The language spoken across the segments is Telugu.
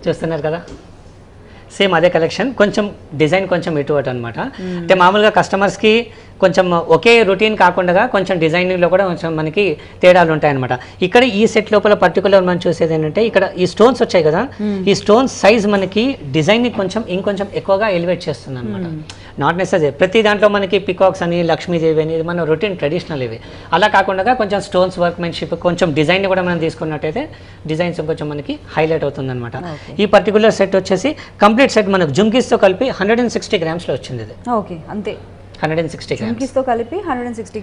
చూస్తున్నారు కదా, సేమ్ అదే కలెక్షన్, కొంచెం డిజైన్ కొంచెం ఇటు అటు అనమాట. అంటే మామూలుగా కస్టమర్స్కి కొంచెం ఒకే రొటీన్ కాకుండా కొంచెం డిజైనింగ్లో కూడా కొంచెం మనకి తేడాలు ఉంటాయన్నమాట. ఇక్కడ ఈ సెట్ లోపల పర్టికులర్ మనం చూసేది ఏంటంటే ఇక్కడ ఈ స్టోన్స్ వచ్చాయి కదా, ఈ స్టోన్స్ సైజ్ మనకి డిజైన్ని కొంచెం ఇంకొంచెం ఎక్కువగా ఎలివేట్ చేస్తుంది అనమాట. నాట్ నెసరీ ప్రతి దాంట్లో మనకి పికాక్స్ అని లక్ష్మీదేవి అని ఇది మన రొటీన్ ట్రెడిషనల్ ఇవి, అలా కాకుండా కొంచెం స్టోన్స్ వర్క్మెన్షిప్ కొంచెం డిజైన్ కూడా మనం తీసుకున్నట్టయితే డిజైన్స్ కొంచెం మనకి హైలైట్ అవుతుంది అనమాట. ఈ పర్టికులర్ సెట్ వచ్చేసి కంప్లీట్ సెట్ మనకు జుమ్కీస్తో కలిపి 160 గ్రామ్స్లో వచ్చింది ఇది. ఓకే, అంతే 160 గ్రామ్స్ తో కలిపి 160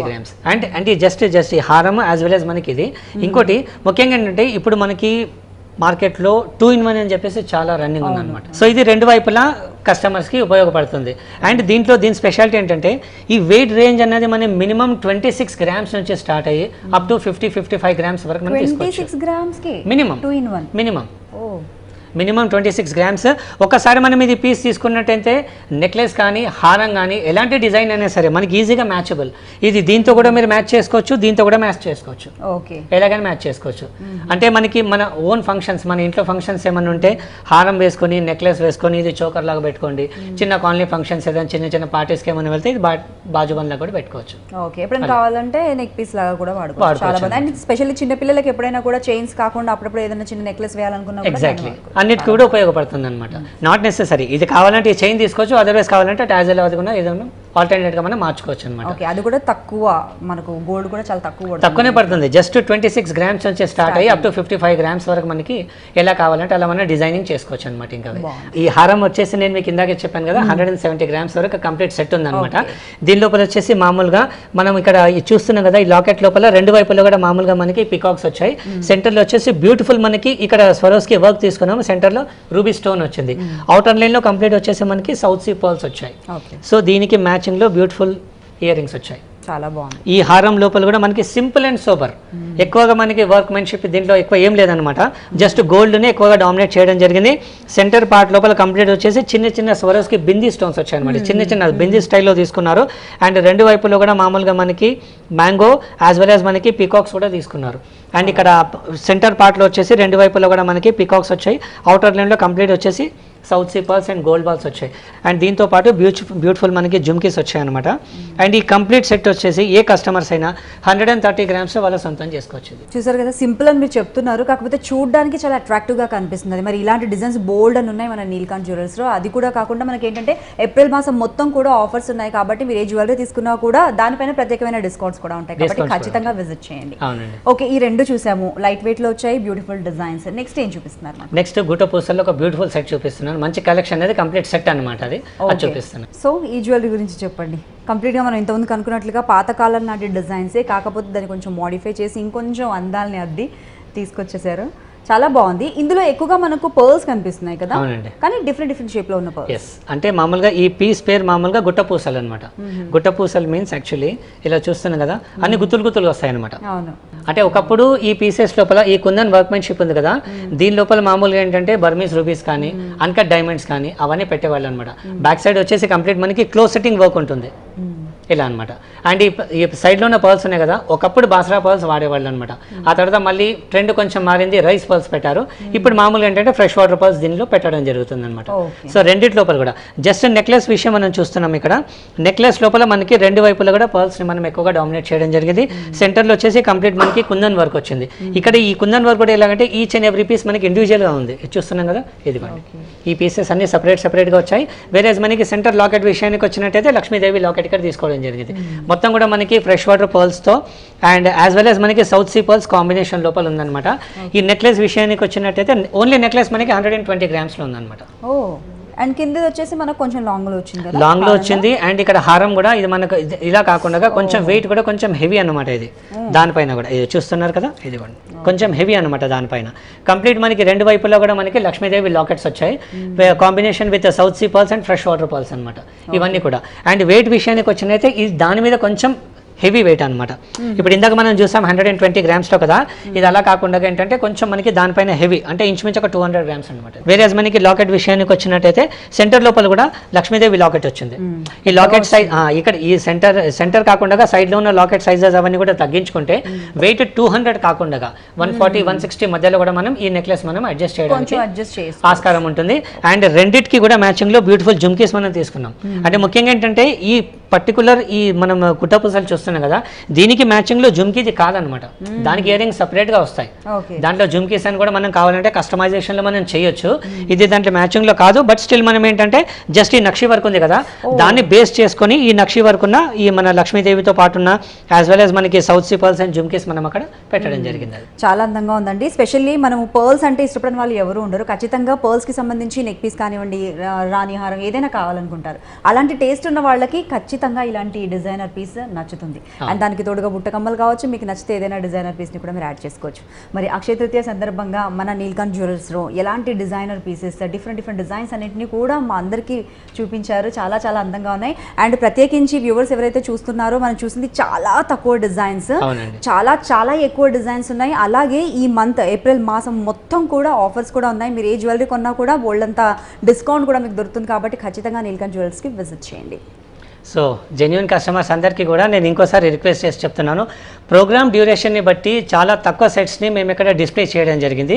గ్రామ్స్. అంటే జస్ట్ ఈ హారం యాజ్ వెల్ యాజ్ మనకి ఇది. ఇంకోటి ముఖ్యంగా ఏంటంటే ఇప్పుడు మనకి మార్కెట్లో 2-in-1 అని చెప్పేసి చాలా రన్నింగ్ ఉందన్నమాట. సో ఇది రెండు వైపులా కస్టమర్స్కి ఉపయోగపడుతుంది. అండ్ దీని స్పెషాలిటీ ఏంటంటే ఈ వెయిట్ రేంజ్ అనేది మనం మినిమం 26 గ్రామ్స్ నుంచి స్టార్ట్ అయ్యి అప్ టు 50-55 గ్రామ్స్ వరకు మనం తీసుకోవచ్చు. Minimum 26 grams. ఒకసారి మనం ఇది పీస్ తీసుకున్నట్టయితే నెక్లెస్ కానీ హారం కానీ ఎలాంటి డిజైన్ అయినా సరే మనకి ఈజీగా మ్యాచబుల్. ఇది దీంతో కూడా మీరు మ్యాచ్ చేసుకోవచ్చు, దీంతో కూడా మ్యాచ్ చేసుకోవచ్చు, ఎలాగైనా మ్యాచ్ చేసుకోవచ్చు. అంటే మనకి మన ఓన్ ఫంక్షన్స్, మన ఇంట్లో ఫంక్షన్స్ ఏమైనా ఉంటే హారం వేసుకొని నెక్లెస్ వేసుకొని ఇది చోకర్ లాగా పెట్టుకోండి. చిన్న కాలనీ ఫంక్షన్స్ ఏదైనా చిన్న పార్టీస్కి ఏమైనా వెళ్తే ఇది బాజుబంద్లా కూడా పెట్టుకోవచ్చు. ఎప్పుడైనా కావాలంటే నెక్ పీస్ లాగా కూడా వాడుకోవచ్చు. అండ్ స్పెషల్లీ చిన్న పిల్లలకి ఎప్పుడైనా కూడా చైన్స్ కాకుండా అప్పుడప్పుడు ఏదైనా చిన్న నెక్లెస్ వేయాలనుకున్నా ఎగ్జాక్ట్లీ అన్నిటికీ కూడా ఉపయోగపడుతుంది అనమాట. నాట్ నెసరీ ఇది కావాలంటే ఈ చైన్ తీసుకోవచ్చు, అదర్వైజ్ కావాలంటే టాజల్ అది కూడా ఏదైనా ఆల్టర్నేట్గా మనం మార్చుకోవచ్చు అనమాట. అది కూడా తక్కువ, మనకు గోల్డ్ కూడా చాలా తక్కువనే పడుతుంది. జస్ట్ 26 గ్రామ్స్ నుంచి స్టార్ట్ అయ్యి అప్ టు 55 గ్రామ్స్ వరకు మనకి ఎలా కావాలంటే అలా మనం డిజైనింగ్ చేసుకోవచ్చు అనమాట. ఇంకా ఈ హారం వచ్చేసి నేను మీకు ఇందాకే చెప్పాను కదా 170 గ్రామ్స్ వరకు కంప్లీట్ సెట్ ఉందన్నమాట. దీని లోపల వచ్చేసి మామూలుగా మనం ఇక్కడ చూస్తున్నాం కదా, ఈ లాకెట్ లోపల రెండు వైపులో కూడా మామూలుగా మనకి పికాక్స్ వచ్చాయి. సెంటర్లో వచ్చేసి బ్యూటిఫుల్ మనకి ఇక్కడ స్వరోస్కి వర్క్ తీసుకున్నాము. సెంటర్లో రూబీ స్టోన్ వచ్చింది. అవుటర్ లైన్ లో కంప్లీట్ వచ్చేసి మనకి సౌత్ సీ పర్ల్స్ వచ్చాయి. సో దీనికి మ్యాచింగ్ లో బ్యూటిఫుల్ ఇయర్ రింగ్స్ వచ్చాయి. చాలా బాగుంది. ఈ హారం లోపల కూడా మనకి సింపుల్ అండ్ సోబర్, ఎక్కువగా మనకి వర్క్మెన్షిప్ దీంట్లో ఎక్కువ ఏం లేదనమాట. జస్ట్ గోల్డ్ని ఎక్కువగా డామినేట్ చేయడం జరిగింది. సెంటర్ పార్ట్ లోపల కంప్లీట్ వచ్చేసి చిన్న స్వరస్కి బిందీ స్టోన్స్ వచ్చాయి అనమాట. చిన్న బిందీ స్టైల్లో తీసుకున్నారు. అండ్ రెండు వైపులో కూడా మామూలుగా మనకి మ్యాంగో యాజ్ వెల్ యాజ్ మనకి పీకాక్స్ కూడా తీసుకున్నారు. అండ్ ఇక్కడ సెంటర్ పార్ట్లో వచ్చేసి రెండు వైపులో కూడా మనకి పీకాక్స్ వచ్చాయి. అవుటర్ లైన్లో కంప్లీట్ వచ్చేసి South Sea pearls and gold balls వచ్చాయి. అండ్ దీంతో పాటు బ్యూటిఫుల్ మనకి జుమ్కీస్ వచ్చాయి అనమాట. అండ్ ఈ కంప్లీట్ సెట్ వచ్చేసి ఏ కస్టమర్స్ అయినా 130 గ్రామ్స్ వాళ్ళ సొంతం చేసుకోవచ్చు. చూసారు కదా, సింపుల్ అని మీరు చెప్తున్నారు, కాకపోతే చూడడానికి చాలా అట్రాక్టివ్గా కనిపిస్తుంది. మరి ఇలాంటి డిజైన్స్ బోల్డ్ అని ఉన్నాయి మన నీల్కాంత్ జ్యువెలర్స్లో. అది కూడా కాకుండా మనకి ఏంటంటే ఏప్రిల్ మాసం మొత్తం కూడా ఆఫర్స్ ఉన్నాయి కాబట్టి మీరు ఏ జ్యువెలరీ తీసుకున్నా కూడా దానిపైన ప్రత్యేకమైన డిస్కౌంట్స్ కూడా ఉంటాయి కాబట్టి ఖచ్చితంగా విజిట్ చేయండి. ఓకే, ఈ రెండు చూసాము, లైట్ వెయిట్ లో వచ్చాయి, బ్యూటిఫుల్ డిజైన్స్. నెక్స్ట్ ఏం చూపిస్తున్నారు? నెక్స్ట్ గుట్ట పూసల్లో ఒక బ్యూటిఫుల్ సెట్ చూపిస్తున్నాను. మంచి కలెక్షన్ అనేది కంప్లీట్ సెట్ అనమాట, అది చూపిస్తాను. సో ఈ జ్యువెలరీ గురించి చెప్పండి. కంప్లీట్ గా మనం ఇంతకుముందు కనుక్కున్నట్లుగా పాతకాలం నాటి డిజైన్సే, కాకపోతే దాన్ని కొంచెం మోడిఫై చేసి ఇంకొంచెం అందాలని అద్ది తీసుకొచ్చేసారు. చాలా బాగుంది. ఇందులో ఎక్కువగా మనకు పర్ల్స్ కనిపిస్తున్నాయి కదా, కానీ డిఫరెంట్ షేప్ లో ఉన్న పర్ల్స్. అంటే మామూలుగా ఈ పీస్ పేరు మామూలుగా గుట్ట పూసలు అనమాట. గుట్ట పూసలు మీన్స్ యాక్చువల్లీ ఇలా చూస్తున్నాం కదా, అన్ని గుత్తులు వస్తాయి అనమాట. అంటే ఒకప్పుడు ఈ పీసెస్ లోపల ఈ కుందన్ వర్క్మెన్షిప్ ఉంది కదా, దీని లోపల మామూలుగా ఏంటంటే బర్మీస్ రూబీస్ కానీ అన్కట్ డైమండ్స్ కానీ అవన్నీ పెట్టేవాళ్ళు అనమాట. బ్యాక్ సైడ్ వచ్చేసి కంప్లీట్ మనకి క్లోజ్ సెట్టింగ్ వర్క్ ఉంటుంది ఇలా అనమాట. అండ్ ఈ సైడ్లో ఉన్న పర్ల్స్ ఉన్నాయి కదా, ఒకప్పుడు బాసరా పర్ల్స్ వాడేవాళ్ళు అనమాట. ఆ తర్వాత మళ్ళీ ట్రెండ్ కొంచెం మారింది, రైస్ పర్ల్స్ పెట్టారు. ఇప్పుడు మామూలుగా ఏంటంటే ఫ్రెష్ వాటర్ పర్ల్స్ దీనిలో పెట్టడం జరుగుతుంది అనమాట. సో రెండింటి లోపల కూడా జస్ట్ నెక్లెస్ విషయం మనం చూస్తున్నాం. ఇక్కడ నెక్లెస్ లోపల మనకి రెండు వైపులా కూడా పర్ల్స్ని మనం ఎక్కువగా డామినేట్ చేయడం జరిగింది. సెంటర్లో వచ్చేసి కంప్లీట్ మనకి కుందన్ వర్క్ వచ్చింది. ఇక్కడ ఈ కుందన్ వర్క్ కూడా ఎలాగంటే ఈచ్ అండ్ ఎవ్రీ పీస్ మనకి ఇండివిజువల్గా ఉంది. చూస్తున్నాం కదా, ఇదిగోండి ఈ పీసెస్ అన్ని సపరేట్గా వచ్చాయి. వేరేజ్ మనకి సెంటర్ లాకెట్ విషయానికి వచ్చినట్టయితే లక్ష్మీదేవి లాకెట్ ఇక్కడ తీసుకోవడం జరిగింది. మొత్తం కూడా మనకి ఫ్రెష్ వాటర్ పర్ల్స్ తో అండ్ యాజ్ వెల్ యాజ్ మనకి సౌత్ సీ పర్ల్స్ కాంబినేషన్ లోపల ఉందన్నమాట. ఈ నెక్లెస్ విషయానికి వచ్చినట్టయితే ఓన్లీ నెక్లెస్ మనకి 120 గ్రామ్స్ లో ఉందన్నమాట. అండ్ కింద వచ్చేసి మనకు కొంచెం లాంగ్ లో వచ్చింది కదా, లాంగ్ లో వచ్చింది. అండ్ ఇక్కడ హారం కూడా ఇది మనకు ఇలా కాకుండా కొంచెం వెయిట్ కూడా కొంచెం హెవీ అనమాట. ఇది దానిపైన కూడా ఇది చూస్తున్నారు కదా, ఇది కూడా కొంచెం హెవీ అనమాట. దానిపైన కంప్లీట్ మనకి రెండు వైపులో కూడా మనకి లక్ష్మీదేవి లాకెట్స్ వచ్చాయి, combination with South Sea pearls and freshwater pearls అనమాట ఇవన్నీ కూడా. అండ్ వెయిట్ విషయానికి వచ్చినైతే ఇది దాని మీద కొంచెం హెవీ వెయిట్ అనమాట. ఇప్పుడు ఇందాక మనం చూసాం 120 గ్రామ్స్లో కదా, ఇది అలా కాకుండా ఏంటంటే కొంచెం మనకి దానిపైన హెవీ అంటే ఇంచుమించు ఒక 200 గ్రామ్స్ అనమాట. వేరే మనకి లాకెట్ విషయానికి వచ్చినట్టయితే సెంటర్ లోపల కూడా లక్ష్మీదేవి లాకెట్ వచ్చింది. ఈ లాకెట్ సైజ్ ఇక్కడ ఈ సెంటర్ కాకుండా సైడ్ లో ఉన్న లాకెట్ సైజెస్ అవన్నీ కూడా తగ్గించుకుంటే వెయిట్ 200 కాకుండా 140 160 మధ్యలో కూడా మనం ఈ నెక్లెస్ మనం అడ్జస్ట్ చేయడానికి ఆస్కారం ఉంటుంది. అండ్ రెండిటికి కూడా మ్యాచింగ్ లో బ్యూటిఫుల్ జుమ్కీస్ మనం తీసుకున్నాం. అంటే ముఖ్యంగా ఏంటంటే ఈ పర్టికులర్ ఈ మనం కుట్టపూసలు చూస్తున్నాం కదా, దీనికి మ్యాచింగ్ లో జుమ్కీది కాదనమాట, దానికి ఇయర్ రింగ్స్ సపరేట్ గా వస్తాయి. దాంట్లో జుమ్కీస్ అని కూడా మనం కావాలంటే కస్టమైజేషన్ లో మనం చేయొచ్చు. ఇది దాంట్లో మ్యాచింగ్ లో కాదు, బట్ స్టిల్ మనం ఏంటంటే జస్ట్ ఈ నక్షి వర్క్ ఉంది కదా, దాన్ని బేస్ చేసుకొని ఈ నక్షి వర్క్ ఉన్న ఈ మన లక్ష్మీదేవితో పాటు ఉన్న యాజ్ వెల్ యాజ్ మనకి South Sea pearls and jhumkis మనం అక్కడ పెట్టడం జరిగింది. చాలా అందంగా ఉందండి. స్పెషల్లీ మనము పర్ల్స్ అంటే ఇష్టపడిన వాళ్ళు ఎవరు ఉండరు, ఖచ్చితంగా పర్ల్స్ కి సంబంధించి నెక్ పీస్ కానివ్వండి, రాణి హారం ఏదైనా కావాలనుకుంటారు. అలాంటి టేస్ట్ ఉన్న వాళ్ళకి ఖచ్చితంగా ఇలాంటి డిజైనర్ పీస్ నచ్చుతుంది. అండ్ దానికి తోడుగా బుట్ట కమ్మలు కావచ్చు, మీకు నచ్చితే ఏదైనా డిజైనర్ పీస్ని కూడా మీరు యాడ్ చేసుకోవచ్చు. మరి అక్షయ తృతీయ సందర్భంగా మన నీల్కంఠ్ జ్యువెలర్స్లో ఎలాంటి డిజైనర్ పీసెస్ డిఫరెంట్ డిజైన్స్ అన్నింటినీ కూడా మా అందరికీ చూపించారు. చాలా చాలా అందంగా ఉన్నాయి. అండ్ ప్రత్యేకించి వ్యూవర్స్ ఎవరైతే చూస్తున్నారో మనం చూసింది చాలా తక్కువ డిజైన్స్, చాలా ఎక్కువ డిజైన్స్ ఉన్నాయి. అలాగే ఈ మంత్ ఏప్రిల్ మాసం మొత్తం కూడా ఆఫర్స్ కూడా ఉన్నాయి. మీరు ఏ జ్యువెలరీ కొన్నా కూడా బోల్డంతా డిస్కౌంట్ కూడా మీకు దొరుకుతుంది. కాబట్టి ఖచ్చితంగా నీల్కంఠ్ జ్యువెలర్స్కి విజిట్ చేయండి. సో జెన్యూన్ కస్టమర్స్ అందరికీ కూడా నేను ఇంకోసారి రిక్వెస్ట్ చేసి చెప్తున్నాను, ప్రోగ్రామ్ డ్యూరేషన్ని బట్టి చాలా తక్కువ సెట్స్ని మేము ఇక్కడ డిస్ప్లే చేయడం జరిగింది.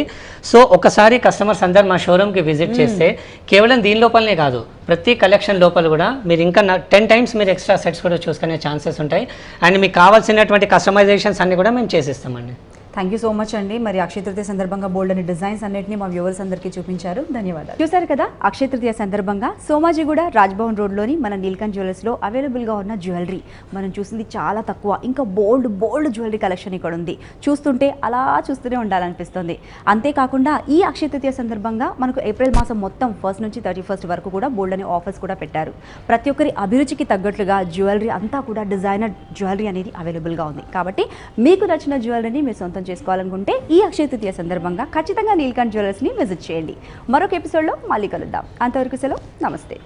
సో ఒకసారి కస్టమర్స్ అందరు మా షోరూమ్కి విజిట్ చేస్తే కేవలం దీని లోపలనే కాదు, ప్రతి కలెక్షన్ లోపల కూడా మీరు ఇంకా 10 times మీరు ఎక్స్ట్రా సెట్స్ కూడా చూసుకునే ఛాన్సెస్ ఉంటాయి. అండ్ మీకు కావాల్సినటువంటి కస్టమైజేషన్స్ అన్ని కూడా మేము చేసిస్తామండి. థ్యాంక్ యూ సో మచ్ అండి. మరి అక్షయ తృతీయ సందర్భంగా బోల్డ్ అనే డిజైన్స్ అన్నింటినీ మా వ్యూవర్స్ అందరికీ చూపించారు. ధన్యవాదాలు. చూసారు కదా, అక్షయ తృతీయ సందర్భంగా సోమాజిగూడ రాజ్భవన్ రోడ్లోని మన నీల్కంఠ్ జ్యువెలర్స్లో అవైలబుల్గా ఉన్న జ్యువెలరీ మనం చూసింది చాలా తక్కువ, ఇంకా బోల్డ్ జ్యువెలరీ కలెక్షన్ ఇక్కడ ఉంది. చూస్తుంటే అలా చూస్తూనే ఉండాలనిపిస్తుంది. అంతేకాకుండా ఈ అక్షయ తృతీయ సందర్భంగా మనకు ఏప్రిల్ మాసం మొత్తం 1st నుంచి 31st వరకు కూడా బోల్డ్ అనే ఆఫర్స్ కూడా పెట్టారు. ప్రతి ఒక్కరి అభిరుచికి తగ్గట్లుగా జ్యువెలరీ అంతా కూడా డిజైనర్ జ్యువెలరీ అనేది అవైలబుల్గా ఉంది. కాబట్టి మీకు నచ్చిన జ్యువెలరీని మీరు సొంతం చేసుకోవాలనుకుంటే ఈ అక్షయ తృతీయ సందర్భంగా ఖచ్చితంగా నీల్కంఠ్ జ్యువెలర్స్ని విజిట్ చేయండి. మరొక ఎపిసోడ్లో మళ్ళీ కలుద్దాం. అంతవరకు సెలవు, నమస్తే.